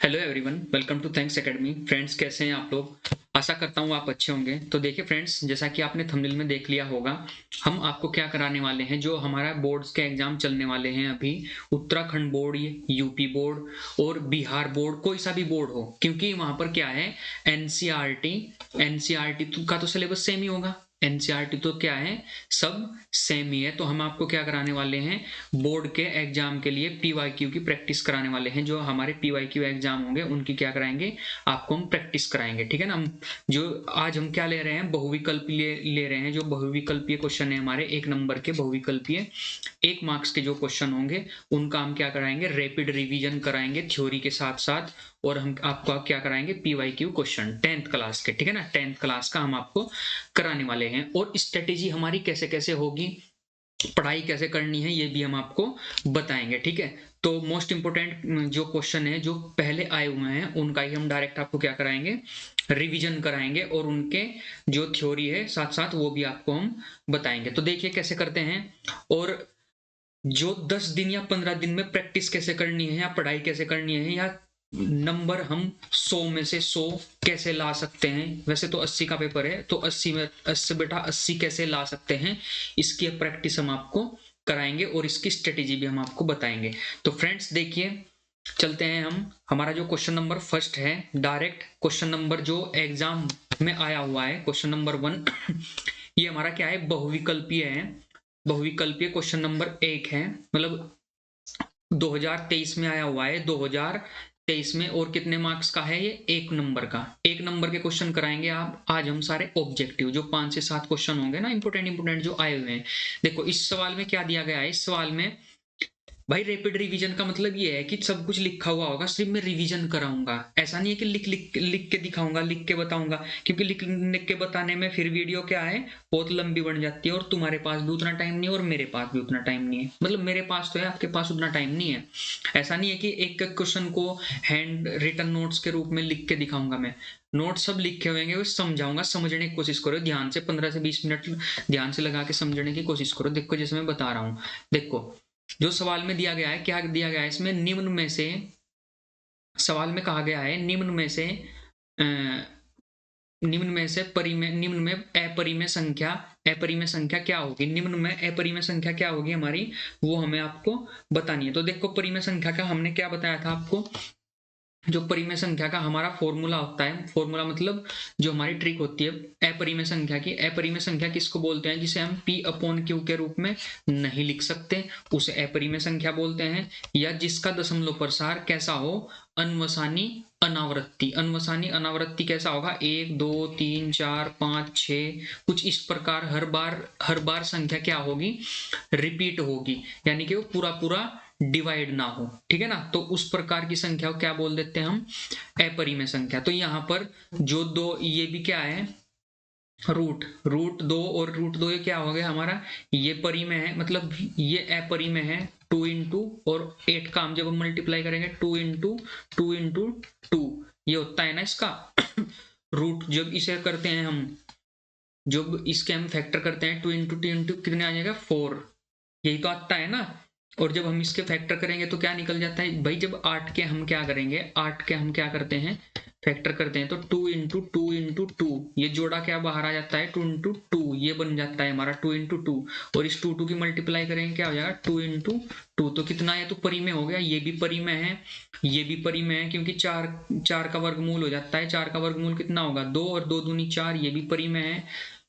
Hello everyone, welcome to thanks academy. Friends, कैसे हैं आप लोग? आशा करता हूँ आप अच्छे होंगे। तो देखिए फ्रेंड्स, जैसा कि आपने थंबनेल में देख लिया होगा, हम आपको क्या कराने वाले हैं। जो हमारा बोर्ड्स के एग्जाम चलने वाले हैं अभी, उत्तराखंड बोर्ड, यूपी बोर्ड और बिहार बोर्ड, कोई सा भी बोर्ड हो, क्योंकि वहां पर क्या है, एनसीईआरटी एनसीईआरटी का तो सिलेबस सेम ही होगा। एनसीईआरटी तो क्या है, सब सेम ही है। तो हम आपको क्या कराने वाले हैं, बोर्ड के एग्जाम के लिए पीवाईक्यू की प्रैक्टिस कराने वाले हैं। जो हमारे पीवाईक्यू एग्जाम होंगे उनकी क्या कराएंगे, आपको हम प्रैक्टिस कराएंगे। ठीक है ना। हम जो आज हम क्या ले रहे हैं, बहुविकल्पीय ले रहे हैं। जो बहुविकल्पीय क्वेश्चन है हमारे 1 नंबर के बहुविकल्पीय 1 मार्क्स के जो क्वेश्चन होंगे, उनका हम क्या कराएंगे, रैपिड रिवीजन कराएंगे थ्योरी के साथ साथ। और हम आपको क्या कराएंगे, पीवाईक्यू क्वेश्चन 10th क्लास के। ठीक है ना, 10th क्लास का हम आपको कराने वाले हैं। और स्ट्रेटेजी हमारी कैसे कैसे होगी, पढ़ाई कैसे करनी है, ये भी हम आपको बताएंगे। ठीक है। तो मोस्ट इंपोर्टेंट जो क्वेश्चन है, जो पहले आए हुए हैं, उनका ही हम डायरेक्ट आपको क्या कराएंगे, रिवीजन कराएंगे। और उनके जो थ्योरी है साथ साथ वो भी आपको हम बताएंगे। तो देखिए कैसे करते हैं। और जो 10 दिन या 15 दिन में प्रैक्टिस कैसे करनी है, या पढ़ाई कैसे करनी है, या नंबर हम 100 में से 100 कैसे ला सकते हैं। वैसे तो 80 का पेपर है, तो 80 में 80 बेटा 80 कैसे ला सकते हैं, इसकी प्रैक्टिस हम आपको कराएंगे और इसकी स्ट्रेटेजी भी हम आपको बताएंगे। तो फ्रेंड्स देखिए, चलते हैं हम। हमारा जो क्वेश्चन नंबर फर्स्ट है, डायरेक्ट क्वेश्चन नंबर जो एग्जाम में आया हुआ है, क्वेश्चन नंबर 1 ये हमारा क्या है, बहुविकल्पीय है। बहुविकल्पीय क्वेश्चन नंबर 1 है, मतलब 2023 में आया हुआ है, 2023 में। और कितने मार्क्स का है ये, 1 नंबर का। 1 नंबर के क्वेश्चन कराएंगे आप आज हम सारे ऑब्जेक्टिव। जो 5 से 7 क्वेश्चन होंगे ना, इंपोर्टेंट इंपोर्टेंट जो आए हुए हैं। देखो इस सवाल में क्या दिया गया है, इस सवाल में भाई रैपिड रिवीजन का मतलब ये है कि सब कुछ लिखा हुआ होगा, सिर्फ मैं रिवीजन कराऊंगा। ऐसा नहीं है कि लिख लिख लिख के दिखाऊंगा, लिख के बताऊंगा। क्योंकि लिख के बताने में फिर वीडियो क्या है, बहुत लंबी बन जाती है। और तुम्हारे पास भी उतना टाइम नहीं है और मेरे पास भी उतना टाइम नहीं है। मतलब मेरे पास तो है, आपके पास उतना टाइम नहीं है। ऐसा नहीं है कि एक एक क्वेश्चन को हैंड रिटन नोट्स के रूप में लिख के दिखाऊंगा। मैं नोट सब लिखे हुए हैं, समझाऊंगा। समझने की कोशिश करो ध्यान से, 15 से 20 मिनट ध्यान से लगा के समझने की कोशिश करो। देखो जैसे मैं बता रहा हूँ, देखो जो सवाल में दिया गया है, क्या दिया गया है इसमें, निम्न में से, सवाल में कहा गया है निम्न में से निम्न में से निम्न में अपरिमेय संख्या, अपरिमेय संख्या क्या होगी, निम्न में अपरिमेय संख्या क्या होगी हमारी, वो हमें आपको बतानी है। तो देखो परिमेय संख्या का हमने क्या बताया था आपको, जो परिमेय संख्या का हमारा फॉर्मूला होता है, फॉर्मूला मतलब जो हमारी ट्रिक होती है अपरिमेय संख्या की। अपरिमेय संख्या किसको बोलते हैं, जिसे हम p अपॉन क्यू के रूप में नहीं लिख सकते, उसे अपरिमेय संख्या बोलते हैं। या जिसका दशमलव प्रसार कैसा हो, अनवसानी अनावृत्ति। अनवसानी अनावृत्ति कैसा होगा, 1 2 3 4 5 6, कुछ इस प्रकार हर बार संख्या क्या होगी, रिपीट होगी, यानी कि वो पूरा पूरा डिवाइड ना हो। ठीक है ना। तो उस प्रकार की संख्या को क्या बोल देते हैं हम, अपरिमेय संख्या। तो यहां पर जो दो, ये भी क्या है, रूट 2 और रूट 2 ये क्या हो गया हमारा, ये परिमेय है, मतलब ये अपरिमेय है। 2 इंटू और 8 का हम जब हम मल्टीप्लाई करेंगे, 2 इंटू 2 ये होता है ना इसका रूट। जब इसे करते हैं हम, जब इसके हम फैक्टर करते हैं, 2 इंटू कितने आ जाएगा, 4। यही तो आता है ना। और जब हम इसके फैक्टर करेंगे तो क्या निकल जाता है भाई, जब 8 के हम क्या करेंगे, 8 के हम क्या करते हैं, फैक्टर करते हैं, तो 2 इंटू 2 ये जोड़ा क्या बाहर आ जाता है, 2 इंटू 2 ये बन जाता है हमारा 2 इंटू 2। और इस 2 की मल्टीप्लाई करेंगे, क्या हो जाएगा 2 इंटू 2। तो कितना है, तो परिमेय हो गया। ये भी परिमेय है, ये भी परिमेय है, क्योंकि 4 का वर्गमूल हो जाता है। 4 का वर्गमूल कितना होगा, 2, और 2 दूनी 4, ये भी परिमेय है।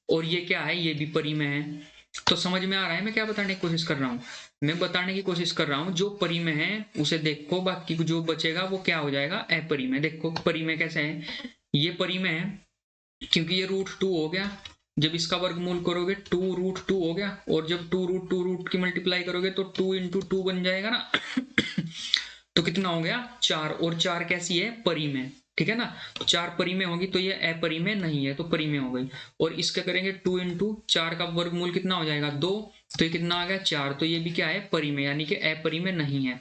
और ये क्या है, ये भी परिमेय है। तो समझ में आ रहा है मैं क्या बताने की कोशिश कर रहा हूँ, मैं बताने की कोशिश कर रहा हूँ जो परिमेय है उसे देखो, बाकी जो बचेगा वो क्या हो जाएगा, अपरिमेय। देखो परिमेय कैसे है, ये परिमेय है क्योंकि ये √2 हो गया। जब इसका वर्गमूल करोगे 2 √2 हो गया, और जब 2 रूट की मल्टीप्लाई करोगे तो 2 इंटू 2 बन जाएगा ना तो कितना हो गया, 4। और 4 कैसी है, परिमेय। ठीक है ना। तो 4 परिमेय होगी, तो ये अपरिमेय नहीं है, तो परिमेय हो गई। और इसका करेंगे 2 इंटू 4 का वर्गमूल कितना हो जाएगा, 2। तो ये कितना आ गया, 4। तो ये भी क्या है, परिमेय, यानी कि अपरिमेय नहीं है।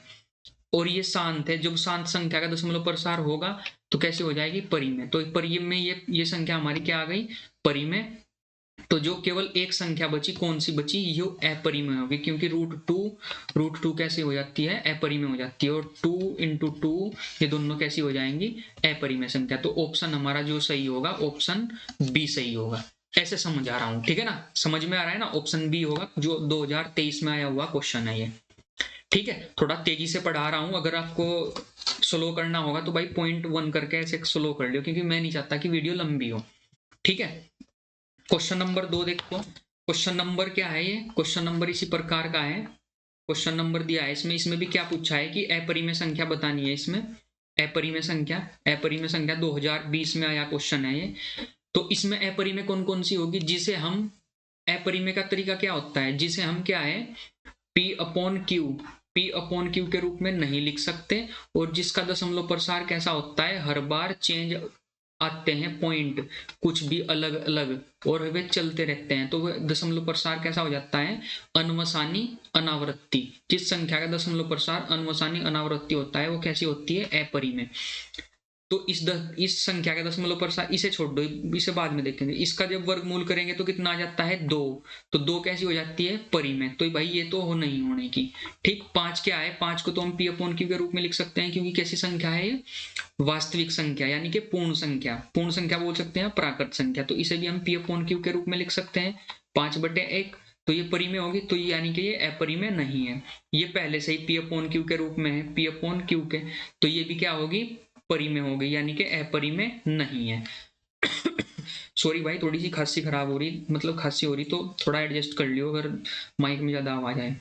और ये शांत है, जब शांत संख्या का दशमलव प्रसार होगा तो कैसे हो जाएगी, परिमेय। तो परिमेय में ये संख्या हमारी क्या आ गई, परिमेय तो जो केवल एक संख्या बची, कौन सी बची, ये अपरिमेय होगी, क्योंकि रूट टू कैसे हो जाती है, अपरिमेय हो जाती है, और 2 इंटू 2 ये दोनों कैसी हो जाएंगी, अपरिमेय संख्या। तो ऑप्शन हमारा जो सही होगा, ऑप्शन बी सही होगा। ऐसे समझ आ रहा हूं, ठीक है ना, समझ में आ रहा है ना, ऑप्शन बी होगा, जो 2023 में आया हुआ क्वेश्चन है ये। ठीक है, थोड़ा तेजी से पढ़ा रहा हूं, अगर आपको स्लो करना होगा तो भाई .1 करके ऐसे स्लो कर लियो, क्योंकि मैं नहीं चाहता कि वीडियो लंबी हो। ठीक है, क्वेश्चन नंबर 2 देखो। क्वेश्चन नंबर क्या है, ये क्वेश्चन नंबर इसी प्रकार का है। क्वेश्चन नंबर दिया है इसमें भी क्या पूछा है कि अपरिमेय संख्या बतानी है। इसमें अपरिमेय संख्या 2020 में आया क्वेश्चन है ये। तो इसमें अपरिमेय कौन कौन सी होगी, जिसे हम, अपरिमेय का तरीका क्या होता है, जिसे हम क्या है, P/Q के रूप में नहीं लिख सकते, और जिसका दशमलव प्रसार कैसा होता है, हर बार चेंज आते हैं पॉइंट, कुछ भी अलग अलग, और वे चलते रहते हैं, तो वह दशमलव प्रसार कैसा हो जाता है, अनवसानी अनावृत्ति। जिस संख्या का दशमलव प्रसार अनवसानी अनावृत्ति होता है वो कैसी होती है, अपरिमेय। तो इस संख्या का दशमलव प्रसार, इसे छोड़ दो, इसे बाद में देखेंगे। इसका जब वर्गमूल करेंगे तो कितना आ जाता है, 2। तो 2 कैसी हो जाती है, परिमेय। तो भाई ये तो हो नहीं होने की। ठीक, 5 क्या है, 5 को तो हम P/Q के रूप में लिख सकते हैं, क्योंकि कैसी संख्या है ये, वास्तविक संख्या, यानी कि पूर्ण संख्या बोल सकते हैं, प्राकृत संख्या। तो इसे भी हम P/Q के रूप में लिख सकते हैं, 5/1। तो ये परिमेय होगी, तो ये यानी कि ये अपरिमेय नहीं है। ये पहले से ही P/Q के रूप में है, P/Q के, तो ये भी क्या होगी, परिमेय हो गई, यानी कि अपरिमेय नहीं है। सॉरी भाई, थोड़ी सी खांसी खराब हो रही, मतलब खांसी हो रही, तो थोड़ा एडजस्ट कर लियो अगर माइक में ज्यादा आवाज आए।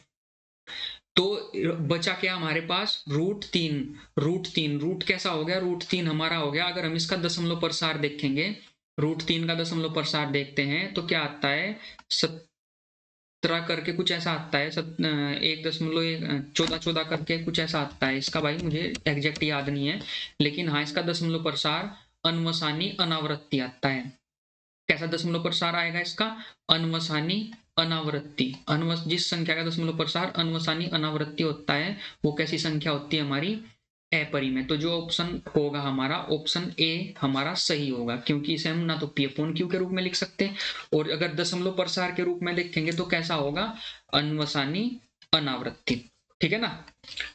तो बचा क्या हमारे पास, रूट कैसा हो गया, रूट 3 हमारा हो गया। अगर हम इसका दशमलव प्रसार देखेंगे, रूट 3 का दशमलव प्रसार देखते हैं तो क्या आता है, 17 करके कुछ ऐसा आता है, 1.14 करके कुछ ऐसा आता है। इसका भाई मुझे एग्जैक्ट याद नहीं है, लेकिन हाँ, इसका दशमलव प्रसार अनवसानी अनावृत्ति आता है। कैसा दशमलव प्रसार आएगा इसका, अनवसानी अनावृत्ति। जिस संख्या का दशमलव प्रसार अनवसानी अनावृत्ति होता है वो कैसी संख्या होती है हमारी, अपरिमेय। तो जो ऑप्शन होगा हमारा, ऑप्शन ए हमारा सही होगा, क्योंकि इसे हम ना तो P/Q के रूप में लिख सकते हैं, और अगर दशमलव प्रसार के रूप में देखेंगे तो कैसा होगा, अनवसानी अनावृत्ति। ठीक है ना।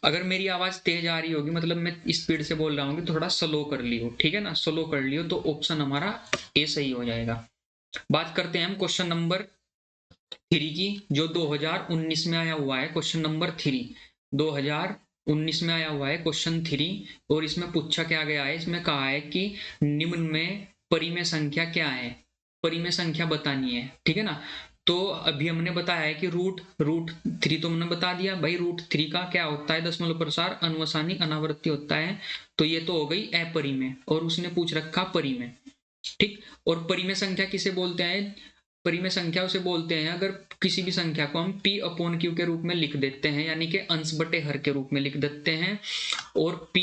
अगर मेरी आवाज तेज आ रही होगी, मतलब मैं स्पीड से बोल रहा हूँ, थोड़ा स्लो कर लियो, ठीक है ना, स्लो कर लियो, तो ऑप्शन हमारा ए सही हो जाएगा। बात करते हैं हम क्वेश्चन नंबर 3 की, जो 2019 में आया हुआ है, क्वेश्चन नंबर 3 2019 में आया हुआ है, क्वेश्चन 3। और इसमें पूछा क्या गया है, इसमें कहा है कि निम्न में परिमेय संख्या क्या है, परिमेय संख्या बतानी है। ठीक है ना। तो अभी हमने बताया है कि रूट 3 तो हमने बता दिया भाई, रूट 3 का क्या होता है, दशमलव प्रसार अनवसानी अनावृत्ति होता है। तो ये तो हो गई अपरिमेय, और उसने पूछ रखा परिमेय। ठीक, और परिमेय संख्या किसे बोलते हैं, परिमेय संख्या उसे बोलते हैं अगर किसी भी संख्या को हम P/Q के रूप में लिख देते हैं, यानी कि अंश बटे हर के रूप में लिख देते हैं, और P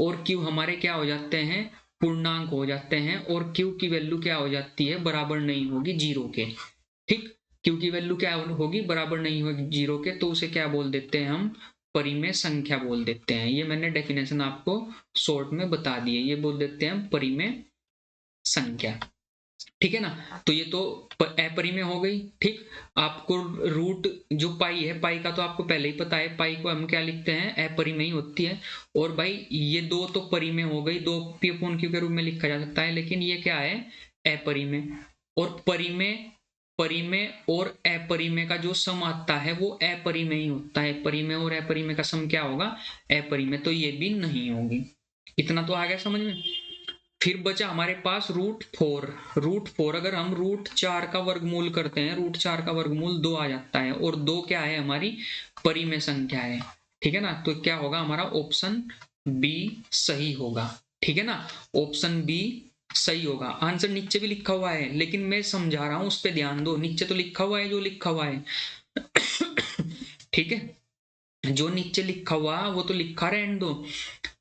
और Q हमारे क्या हो जाते हैं, पूर्णांक हो जाते हैं, और Q की वैल्यू क्या हो जाती है, बराबर नहीं होगी 0 के। ठीक, Q की वैल्यू क्या होगी, बराबर नहीं होगी 0 के, तो उसे क्या बोल देते हैं हम, परिमेय संख्या बोल देते हैं। ये मैंने डेफिनेशन आपको शॉर्ट में बता दी है, ये बोल देते हैं हम परिमेय संख्या। ठीक है ना। तो ये तो अपरिमेय हो गई। ठीक, आपको रूट जो पाई है, पाई का तो आपको पहले ही पता है, पाई को हम क्या लिखते हैं, अपरिमेय होती है। और भाई ये 2 तो परिमेय हो गई, 2 P/Q के रूप में लिखा जा सकता है, लेकिन ये क्या है, अपरिमेय। और परिमेय और अपरिमेय का जो सम आता है वो अपरिमेय ही होता है, परिमेय और अपरिमेय का सम क्या होगा, अपरिमेय। तो ये भी नहीं होगी। इतना तो आ गया समझ में। फिर बचा हमारे पास रूट 4। अगर हम रूट 4 का वर्गमूल करते हैं, रूट 4 का वर्गमूल 2 आ जाता है, और 2 क्या है, हमारी परिमेय संख्या है। ठीक है ना। तो क्या होगा हमारा, ऑप्शन बी सही होगा। ठीक है ना, ऑप्शन बी सही होगा। आंसर नीचे भी लिखा हुआ है, लेकिन मैं समझा रहा हूं, उस पर ध्यान दो। नीचे तो लिखा हुआ है जो लिखा हुआ है ठीक है, जो नीचे लिखा हुआ वो तो लिखा रहने दो,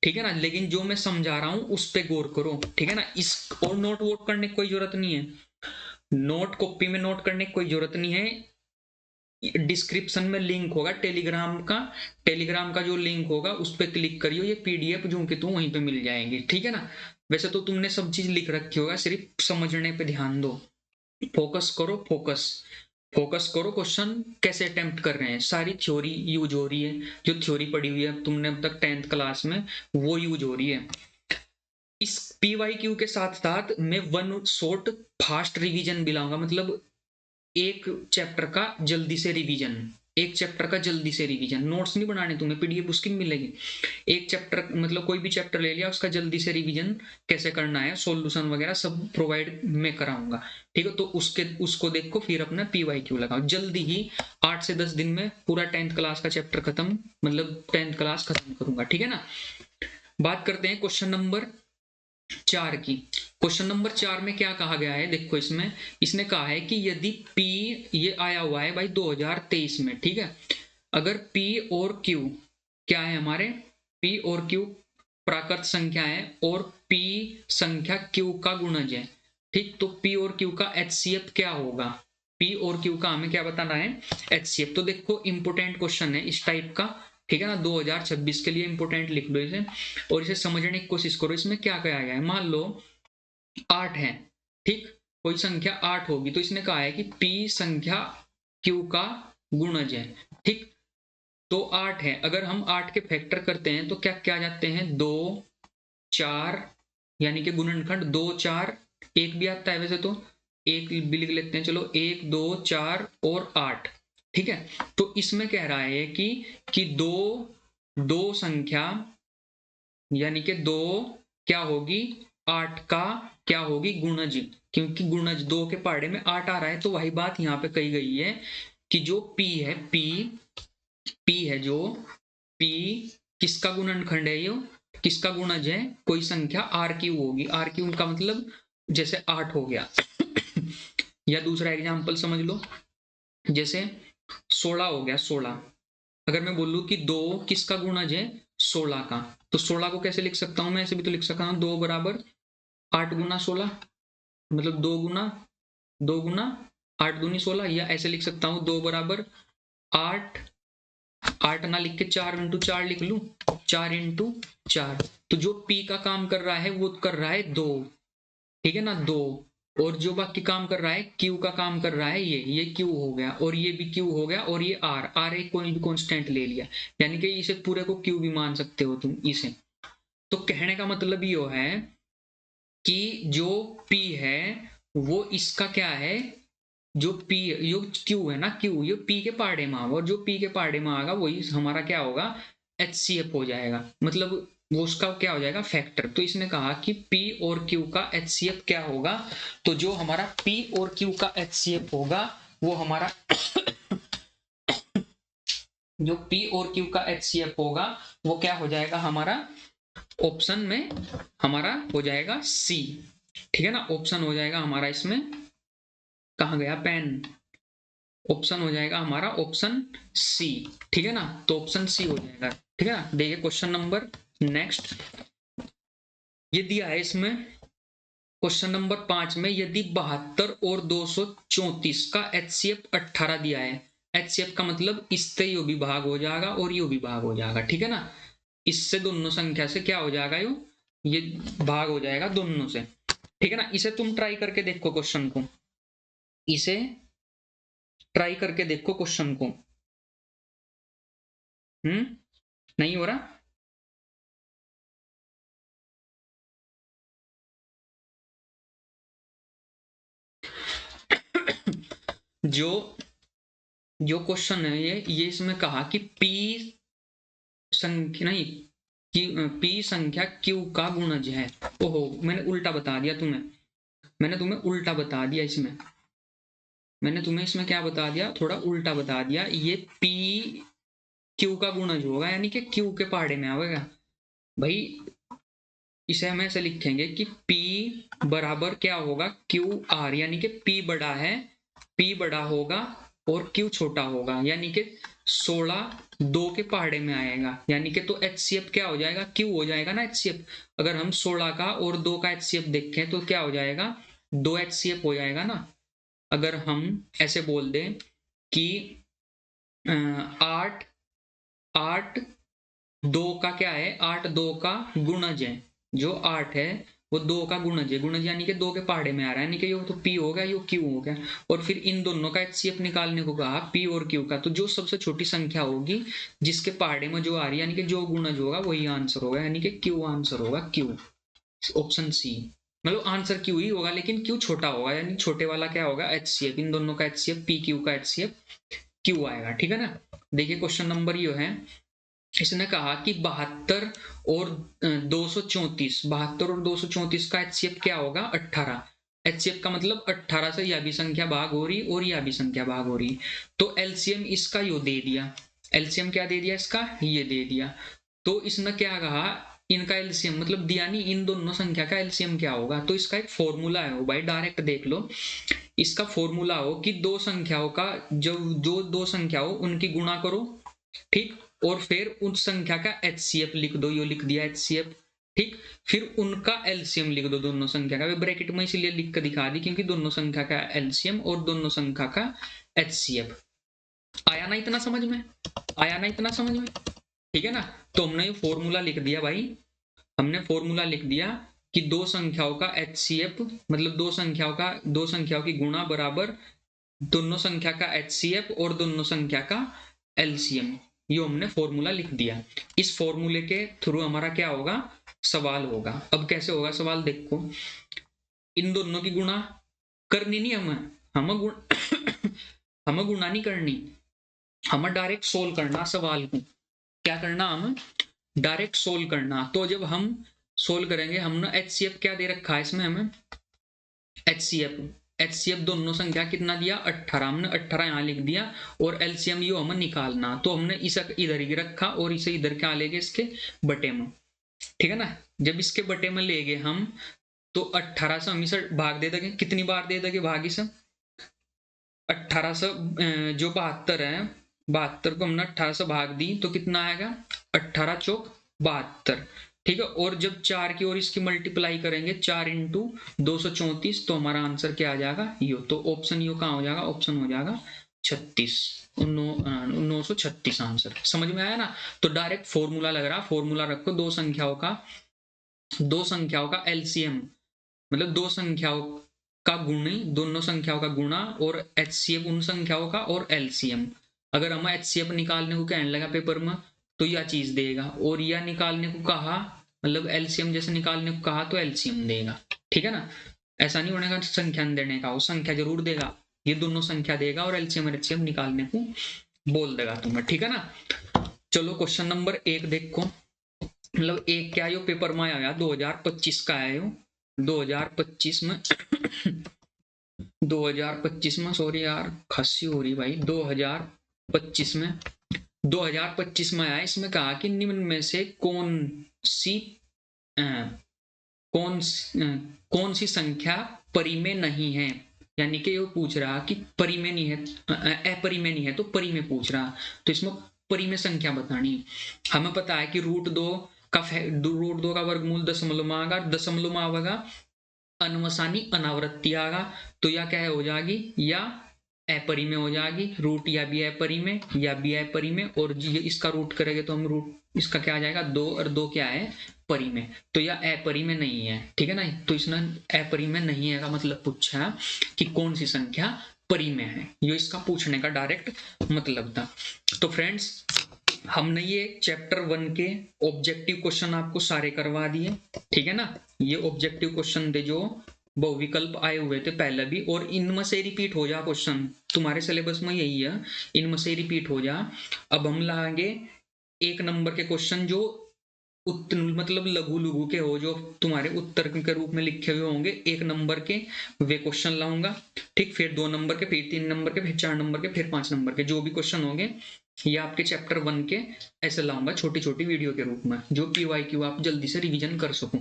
ठीक है ना, लेकिन जो मैं समझा रहा हूं उस पे गौर करो। ठीक है ना। इस और नोट वोट करने की कोई जरूरत नहीं है, नोट कॉपी में नोट करने की कोई जरूरत नहीं है। डिस्क्रिप्शन में लिंक होगा टेलीग्राम का जो लिंक होगा उस पर क्लिक करियो, ये PDF जो कि तुम वहीं पे मिल जाएंगे। ठीक है ना। वैसे तो तुमने सब चीज लिख रखी होगा, सिर्फ समझने पे ध्यान दो। फोकस करो, फोकस फोकस करो। क्वेश्चन कैसे अटेम्प्ट कर रहे हैं, सारी थ्योरी यूज हो रही है, जो थ्योरी पढ़ी हुई है तुमने अब तक 10th क्लास में, वो यूज हो रही है। इस PYQ के साथ साथ मैं वन शॉट फास्ट रिवीजन भी लाऊंगा, मतलब एक चैप्टर का जल्दी से रिवीजन, एक चैप्टर का जल्दी से रिवीजन। नोट्स नहीं बनाने तुम्हें, PDF उसकी मिलेगी। एक चैप्टर मतलब कोई भी चैप्टर ले लिया, उसका जल्दी से रिवीजन कैसे करना है, सॉल्यूशन वगैरह सब प्रोवाइड मैं कराऊंगा। ठीक है, तो उसको देखो, फिर अपना PYQ लगाओ जल्दी ही। 8 से 10 दिन में पूरा 10th क्लास का चैप्टर खत्म, मतलब 10th क्लास खत्म करूंगा। ठीक है ना। बात करते हैं क्वेश्चन नंबर 4 की। क्वेश्चन नंबर 4 में क्या कहा गया है, देखो इसमें इसने कहा है कि यदि P, ये आया हुआ है भाई 2023 में, ठीक है, अगर P और Q क्या है हमारे, P और Q प्राकृत संख्या है और P संख्या Q का गुणज है, ठीक, तो P और Q का HCF क्या होगा। P और Q का हमें क्या बताना है, HCF। तो देखो इंपोर्टेंट क्वेश्चन है इस टाइप का, ठीक है ना, 2026 के लिए इंपोर्टेंट लिख लो इसे और इसे समझने की कोशिश करो। इसमें क्या कहा गया है, मान लो 8 है, ठीक, कोई संख्या 8 होगी, तो इसने कहा है कि P संख्या Q का गुणज है, ठीक। तो 8 है, अगर हम 8 के फैक्टर करते हैं तो क्या क्या आ जाते हैं, 2 4, यानी कि गुणनखंड 2 4, एक भी आता है वैसे तो, एक भी लिख लेते हैं, चलो 1 2 4 और 8, ठीक है। तो इसमें कह रहा है कि दो दो संख्या, यानी कि 2 क्या होगी, 8 का क्या होगी गुणज, क्योंकि गुणज 2 के पहाड़े में 8 आ रहा है, तो वही बात यहाँ पे कही गई है कि जो P है, P है जो P किसका गुणनखंड है, ये किसका गुणज है, कोई संख्या RQ होगी। RQ का मतलब जैसे 8 हो गया या दूसरा एग्जांपल समझ लो, जैसे 16 हो गया, 16, अगर मैं बोलूं कि 2 किसका गुणज है, 16 का, तो 16 को कैसे लिख सकता हूं मैं, ऐसे भी तो लिख सकता हूं, 2 बराबर 8 गुना 16, मतलब 2 गुना 8 दूनी 16, या ऐसे लिख सकता हूं 2 बराबर 8, 8 ना लिख के 4 × 4 लिख लूं, 4 × 4। तो जो P का काम कर रहा है वो कर रहा है 2, ठीक है ना, 2, और जो बाकी काम कर रहा है Q का काम कर रहा है ये Q हो गया और ये भी Q हो गया और ये R एक कोई भी कांस्टेंट ले लिया, यानी कि इसे पूरे को Q भी मान सकते हो तुम इसे। तो कहने का मतलब ये है कि जो P है वो इसका क्या है, जो P यो Q है ना, Q ये P के पहाड़े में आएगा और जो P के पहाड़े में आएगा वही हमारा क्या होगा, HCF हो जाएगा, मतलब वो उसका क्या हो जाएगा, फैक्टर। तो इसने कहा कि P और Q का HCF क्या होगा, तो जो हमारा P और Q का HCF होगा वो हमारा जो P और Q का HCF होगा वो क्या हो जाएगा हमारा, ऑप्शन में हमारा हो जाएगा C, ठीक है ना, ऑप्शन हो जाएगा हमारा इसमें, कहाँ गया पेन, ऑप्शन हो जाएगा हमारा ऑप्शन C, ठीक है ना, तो ऑप्शन C हो जाएगा, ठीक है ना। देखिए क्वेश्चन नंबर नेक्स्ट, ये दिया है इसमें क्वेश्चन नंबर 5 में, यदि 72 और 234 का HCF 18 दिया है, HCF का मतलब इससे यो भी भाग हो जाएगा और यो भी भाग हो जाएगा, ठीक है ना, इससे दोनों संख्या से क्या हो जाएगा, ये भाग हो जाएगा दोनों से, ठीक है ना। इसे तुम ट्राई करके देखो क्वेश्चन को, इसे ट्राई करके देखो क्वेश्चन को, नहीं हो रहा, जो जो क्वेश्चन है ये इसमें कहा कि P संख्या नहीं कि P संख्या Q का गुणज है। ओहो मैंने उल्टा बता दिया तुम्हें, मैंने तुम्हें उल्टा बता दिया इसमें, मैंने तुम्हें इसमें क्या बता दिया, थोड़ा उल्टा बता दिया, ये P Q का गुणज होगा, यानी कि Q के पहाड़े में आएगा भाई। इसे हम ऐसे लिखेंगे कि P बराबर क्या होगा, QR, यानी कि P बड़ा है, P बड़ा होगा और Q छोटा होगा, यानी कि 16 2 के पहाड़े में आएगा, यानी कि तो HCF क्या हो जाएगा, Q हो जाएगा ना HCF। अगर हम 16 का और 2 का HCF देखें तो क्या हो जाएगा, 2 HCF हो जाएगा ना। अगर हम ऐसे बोल दें कि 8 8 2 का क्या है, 8 2 का गुणज है, जो 8 है वो 2 का गुणज है, गुणज यानी कि 2 के पहाड़े में आ रहा है, यानी कि ये तो P हो गया, ये Q हो गया। और फिर इन दोनों का HCF निकालने को कहा, P और Q का। तो जो सबसे छोटी संख्या होगी जिसके पहाड़े में जो आ रही है, यानी कि जो गुणज होगा वही आंसर होगा, यानी कि Q आंसर होगा, Q, ऑप्शन सी। मतलब आंसर Q ही होगा, लेकिन Q छोटा होगा, यानी छोटे वाला क्या होगा, HCF, इन दोनों का HCF, P Q का HCF Q आएगा, ठीक है ना। देखिए क्वेश्चन नंबर ये है, इसने कहा कि 72 और 234, 72 और 234 का HCF क्या होगा, 18। HCF का मतलब 18 से यह भी संख्या भाग हो रही और यह भी संख्या भाग हो रही। तो LCM इसका यो दे दिया, LCM क्या दे दिया इसका, ये दे दिया। तो इसने क्या कहा, इनका एलसीएम मतलब दिया नहीं, इन दोनों संख्या का एलसीएम क्या होगा। तो इसका एक फॉर्मूला है, वो भाई डायरेक्ट देख लो। इसका फॉर्मूला हो कि दो संख्याओं का जो दो संख्या हो उनकी गुणा करो, ठीक, और फिर उस संख्या का एचसीएफ लिख दो, यो लिख दिया एचसीएफ, ठीक। फिर उनका एलसीएम लिख दो दोनों संख्या का, ब्रैकेट में इसलिए लिख कर दिखा दी क्योंकि दोनों संख्या का एलसीएम और दोनों संख्या का एचसीएफ। आया ना इतना समझ में, आया ना इतना समझ में, ठीक है ना। तो हमने ये फॉर्मूला लिख दिया भाई, हमने फॉर्मूला लिख दिया कि दो संख्याओं का एचसीएफ मतलब दो संख्याओं की गुणा बराबर दोनों संख्या का एचसीएफ और दोनों संख्या का एलसीएम। ये हमने फॉर्मूला लिख दिया। इस फॉर्मूले के थ्रू हमारा क्या होगा, सवाल होगा। अब कैसे होगा सवाल, देखो इन दोनों की गुणा करनी नहीं, हम हम गुणा नहीं करनी, हम डायरेक्ट सोल्व करना सवाल को। क्या करना, हम डायरेक्ट सोल्व करना। तो जब हम सोल्व करेंगे, हमने एचसीएफ क्या दे रखा है इसमें, हमें एचसीएफ दोनों संख्या कितना दिया, 18, हमने 18 यहां लिख दिया। और एलसीएम यो हमें निकालना, तो हमने इसे इधर ही रखा और इसे इधर क्या ले गए, इसके बटे में, ठीक है ना। जब इसके बटे में ले गए हम, तो 18 से हम इसे भाग दे देंगे, कितनी बार दे देंगे भाग इसे, 18 से जो 72 है, 72 को हमने 18 से भाग दी तो कितना आएगा, 18 चौक 72, ठीक है। और जब 4 की ओर इसकी मल्टीप्लाई करेंगे, 4 इंटू 234, तो हमारा आंसर क्या आ जाएगा, यो। तो ऑप्शन यो कहाँ हो जाएगा, ऑप्शन हो जाएगा 36, 936 आंसर। समझ में आया ना। तो डायरेक्ट फॉर्मूला लग रहा, फॉर्मूला रखो, दो संख्याओं का एलसीएम मतलब दो संख्याओं का गुणी, दोनों संख्याओं का गुणा, और एचसीएफ उन संख्याओं का, और एलसीएम। अगर हम एचसीएफ निकालने को कहने लगा पेपर में तो यह चीज देगा, और यह निकालने को कहा मतलब एलसीएम जैसे निकालने को कहा तो एलसीएम देगा, ठीक है ना। ऐसा नहीं होने का संख्या देने का, वो संख्या जरूर देगा, ये दोनों संख्या देगा और एलसीएम और एचसीएफ निकालने को बोल देगा तुम्हें, ठीक है ना। चलो क्वेश्चन नंबर 1 देखो, मतलब एक क्या, यो पेपर में आया 2025 का है, यो 2025 में 2025 में, सॉरी यार खांसी हो रही भाई, 2025 में आया। इसमें कहा कि निम्न में से कौन सी संख्या परिमेय नहीं है, यानी कि वो पूछ रहा कि परिमेय नहीं है, अपरिमेय नहीं है, तो परिमेय पूछ रहा। तो इसमें परिमेय संख्या बतानी। हमें पता है कि रूट दो का वर्गमूल दशमलव में आएगा, दशमलव में आएगा अनवसानी अनावृत्ति आएगा, तो यह क्या हो जाएगी, या अपरिमेय हो जाएगी। रूट या भी अपरिमेय, और ये इसका रूट करेंगे तो हम रूट इसका क्या आ जाएगा, 2, और 2 क्या है, परिमेय। तो यह अपरिमेय नहीं है, ठीक है ना। तो इसने अपरिमेय नहीं है का मतलब पूछा कि कौन सी संख्या परिमेय है, ये इसका पूछने का डायरेक्ट मतलब था। तो फ्रेंड्स हमने ये चैप्टर 1 के ऑब्जेक्टिव क्वेश्चन आपको सारे करवा दिए, ठीक है ना। ये ऑब्जेक्टिव क्वेश्चन थे जो बहुविकल्प आए हुए थे पहले भी, और इनमें से रिपीट हो जा क्वेश्चन, तुम्हारे सिलेबस में यही है, इनमें से रिपीट हो जा। अब हम लाएंगे 1 नंबर के क्वेश्चन जो मतलब लघु लघु के हो, जो तुम्हारे उत्तर के रूप में लिखे हुए होंगे 1 नंबर के, वे क्वेश्चन लाऊंगा, ठीक। फिर 2 नंबर के, फिर 3 नंबर के, फिर 4 नंबर के, फिर 5 नंबर के, जो भी क्वेश्चन होंगे ये आपके चैप्टर 1 के ऐसे लाऊंगा छोटी छोटी वीडियो के रूप में, जो PYQ आप जल्दी से रिवीजन कर सको,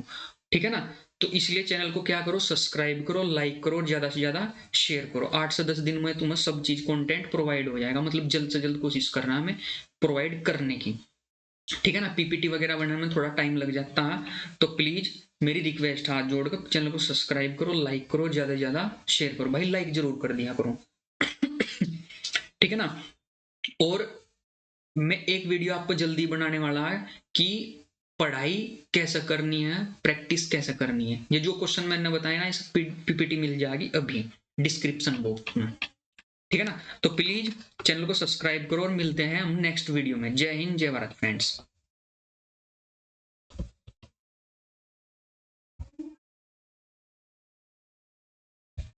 ठीक है ना। तो इसलिए चैनल को क्या करो, सब्सक्राइब करो, लाइक करो, ज्यादा से ज्यादा शेयर करो। 8 से 10 दिन में तुम्हें सब चीज कंटेंट प्रोवाइड हो जाएगा, मतलब जल्द से जल्द कोशिश करना है हमें प्रोवाइड करने की, ठीक है ना। पीपीटी वगैरह बनाने में थोड़ा टाइम लग जाता है, तो प्लीज मेरी रिक्वेस्ट हाथ जोड़कर चैनल को सब्सक्राइब करो, लाइक करो, ज्यादा से ज्यादा शेयर करो, भाई लाइक जरूर कर दिया करो, ठीक है ना। और मैं एक वीडियो आपको जल्दी बनाने वाला है कि पढ़ाई कैसे करनी है, प्रैक्टिस कैसे करनी है, ये जो क्वेश्चन मैंने बताया ना, इस पीपीटी मिल जाएगी अभी डिस्क्रिप्शन बॉक्स में, ठीक है ना। तो प्लीज चैनल को सब्सक्राइब करो और मिलते हैं हम नेक्स्ट वीडियो में। जय हिंद, जय भारत फ्रेंड्स।